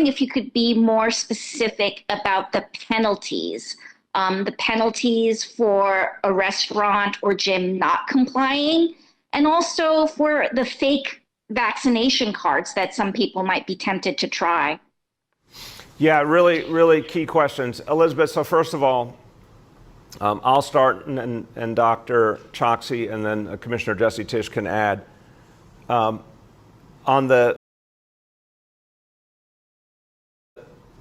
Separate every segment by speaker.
Speaker 1: wondering if you could be more specific about the penalties for a restaurant or gym not complying, and also for the fake vaccination cards that some people might be tempted to try.
Speaker 2: Yeah, really, really key questions. Elizabeth, so first of all, I'll start and Dr. Choksi and then Commissioner Jesse Tisch can add. On the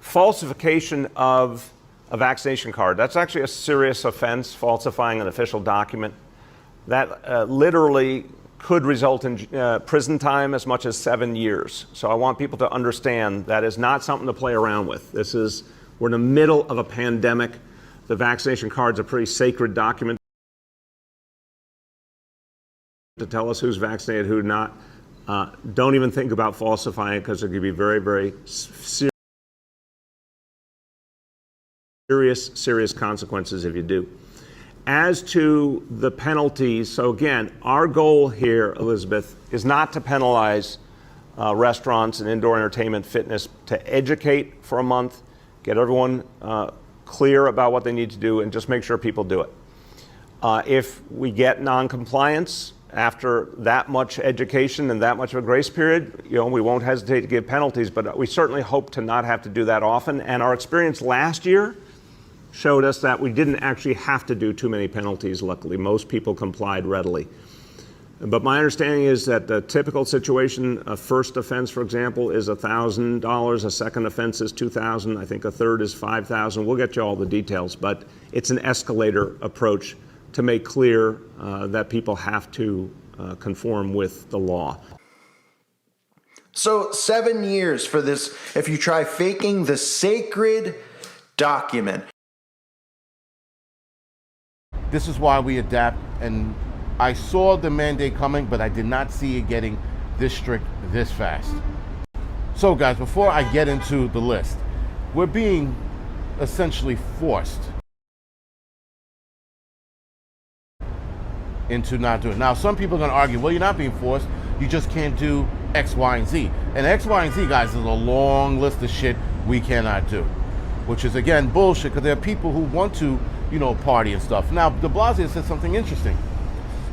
Speaker 2: falsification of a vaccination card, that's actually a serious offense, falsifying an official document. That literally could result in prison time as much as 7 years. So I want people to understand that is not something to play around with. We're in the middle of a pandemic. The vaccination card's a pretty sacred document to tell us who's vaccinated, who not. Don't even think about falsifying it because it could be very, very serious consequences if you do. As to the penalties, so again, our goal here, Elizabeth, is not to penalize restaurants and indoor entertainment, fitness, to educate for a month, get everyone clear about what they need to do, and just make sure people do it. If we get non-compliance after that much education and that much of a grace period, we won't hesitate to give penalties, but we certainly hope to not have to do that often. And our experience last year showed us that we didn't actually have to do too many penalties, luckily. Most people complied readily. But my understanding is that the typical situation, a first offense, for example, is $1,000. A second offense is $2,000. I think a third is $5,000. We'll get you all the details, but it's an escalator approach to make clear that people have to conform with the law.
Speaker 3: So 7 years for this if you try faking the sacred document.
Speaker 4: This is why we adapt, and I saw the mandate coming, but I did not see it getting this strict this fast. So guys, before I get into the list, we're being essentially forced into not doing it. Now, some people are going to argue, well, you're not being forced, you just can't do X, Y, and Z. And X, Y, and Z, guys, is a long list of shit we cannot do, which is, again, bullshit, because there are people who want to, party and stuff. Now, de Blasio said something interesting.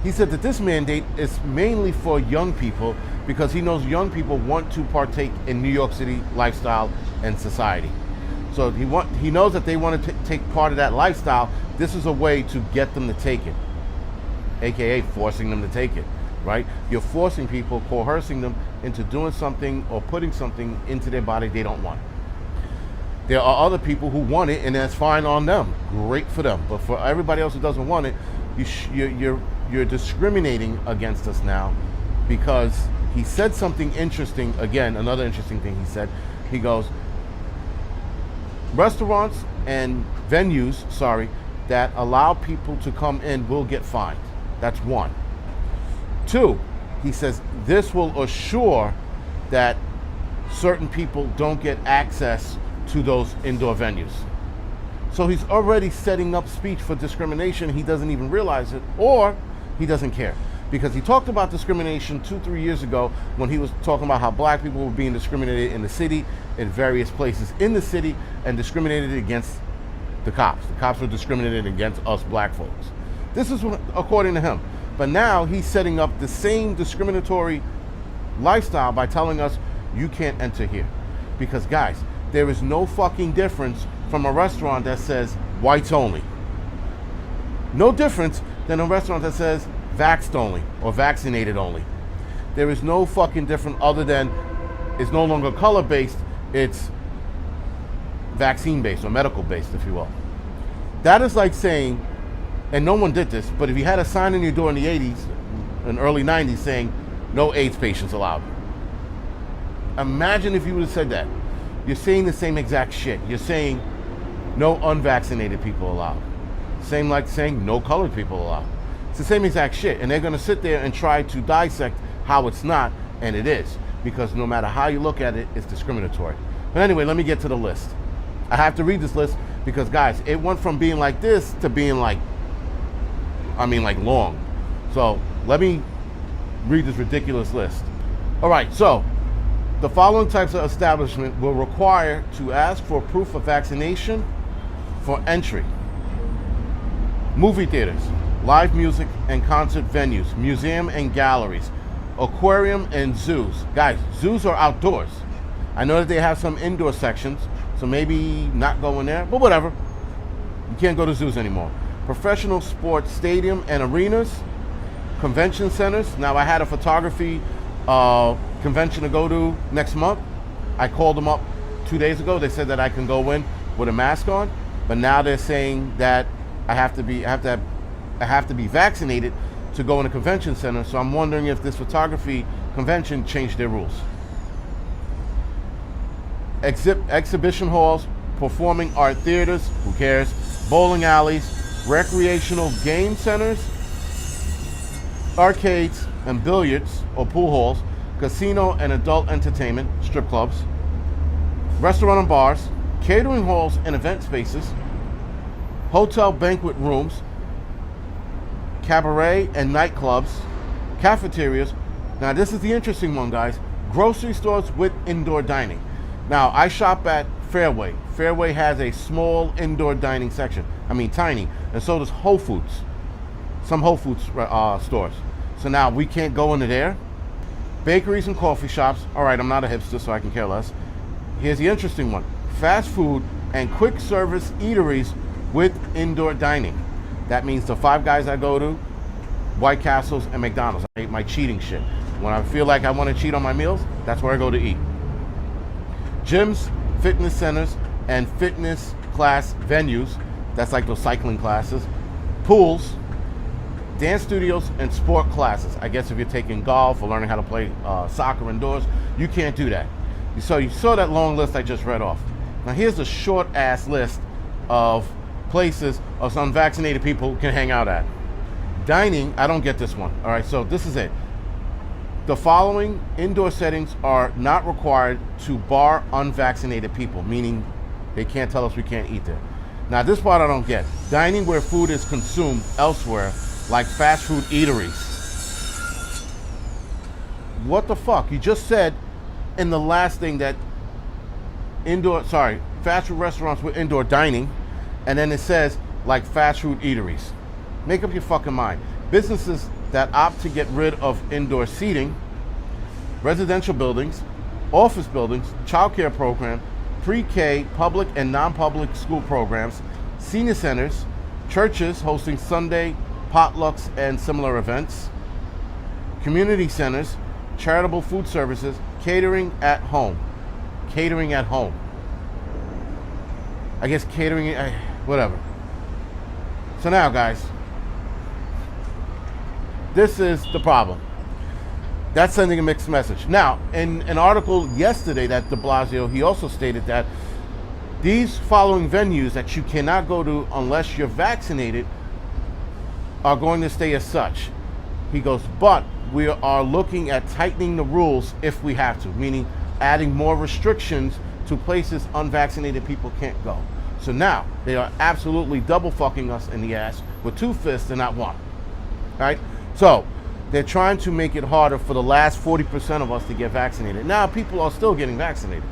Speaker 4: He said that this mandate is mainly for young people because he knows young people want to partake in New York City lifestyle and society. So he knows that they want to take part of that lifestyle. This is a way to get them to take it, AKA forcing them to take it, right? You're forcing people, coercing them into doing something or putting something into their body they don't want. There are other people who want it, and that's fine on them. Great for them. But for everybody else who doesn't want it, you're discriminating against us now, because he said something interesting. Again, another interesting thing he said. He goes, restaurants and venues, that allow people to come in will get fined. That's one. Two, he says this will assure that certain people don't get access to those indoor venues. So he's already setting up speech for discrimination. He doesn't even realize it, or he doesn't care. Because he talked about discrimination 2-3 years ago when he was talking about how black people were being discriminated in the city, in various places in the city, and discriminated against the cops. The cops were discriminated against us black folks. This is according to him. But now he's setting up the same discriminatory lifestyle by telling us you can't enter here. Because guys, there is no fucking difference from a restaurant that says whites only. No difference than a restaurant that says vaxxed only or vaccinated only. There is no fucking different other than it's no longer color based, it's vaccine based or medical based, if you will. That is like saying, and no one did this, but if you had a sign in your door in the 80s and early 90s saying no AIDS patients allowed. Imagine if you would have said that. You're saying the same exact shit. You're saying no unvaccinated people allowed. Same like saying no colored people allowed. It's the same exact shit. And they're going to sit there and try to dissect how it's not, and it is. Because no matter how you look at it, it's discriminatory. But anyway, let me get to the list. I have to read this list because, guys, it went from being like this to being like long. So let me read this ridiculous list. All right, so The following types of establishment will require to ask for proof of vaccination for entry: movie theaters, live music and concert venues, museum and galleries, aquarium and zoos. Guys, zoos are outdoors. I know that they have some indoor sections, so maybe not go in there, but whatever. You can't go to zoos anymore. Professional sports stadium and arenas, convention centers. Now, I had a photography convention to go to next month. I called them up 2 days ago. They said that I can go in with a mask on, but now they're saying that I have to be vaccinated to go in a convention center. So I'm wondering if this photography convention changed their rules. Exhibition halls, performing art theaters, who cares? Bowling alleys, recreational game centers, arcades and billiards or pool halls, casino and adult entertainment, strip clubs, restaurant and bars, catering halls and event spaces, hotel banquet rooms, cabaret and nightclubs, cafeterias. Now this is the interesting one, guys. Grocery stores with indoor dining. Now, I shop at Fairway. Fairway has a small indoor dining section. I mean, tiny. And so does Whole Foods. Some Whole Foods stores. So now we can't go into there. Bakeries and coffee shops. All right, I'm not a hipster, so I can care less. Here's the interesting one. Fast food and quick service eateries with indoor dining. That means the Five Guys I go to, White Castles, and McDonald's. I hate my cheating shit. When I feel like I want to cheat on my meals, that's where I go to eat. Gyms, fitness centers, and fitness class venues. That's like those cycling classes. Pools, dance studios, and sport classes. I guess if you're taking golf or learning how to play soccer indoors, you can't do that. You saw that long list I just read off. Now here's a short ass list of places us unvaccinated people can hang out at. Dining, I don't get this one. All right, so this is it. The following indoor settings are not required to bar unvaccinated people, meaning they can't tell us we can't eat there. Now this part I don't get. Dining where food is consumed elsewhere, like fast food eateries. What the fuck? You just said in the last thing that fast food restaurants with indoor dining, and then it says like fast food eateries. Make up your fucking mind. Businesses that opt to get rid of indoor seating, residential buildings, office buildings, childcare program, pre-K, public and non-public school programs, senior centers, churches hosting Sunday potlucks and similar events, community centers, charitable food services, catering at home. Catering at home. I guess catering, whatever. So now, guys, this is the problem. That's sending a mixed message. Now, in an article yesterday that de Blasio, he also stated that these following venues that you cannot go to unless you're vaccinated are going to stay as such. He goes, but we are looking at tightening the rules if we have to, meaning adding more restrictions to places unvaccinated people can't go. So now they are absolutely double fucking us in the ass with two fists and not one. All right? So they're trying to make it harder for the last 40% of us to get vaccinated. Now people are still getting vaccinated.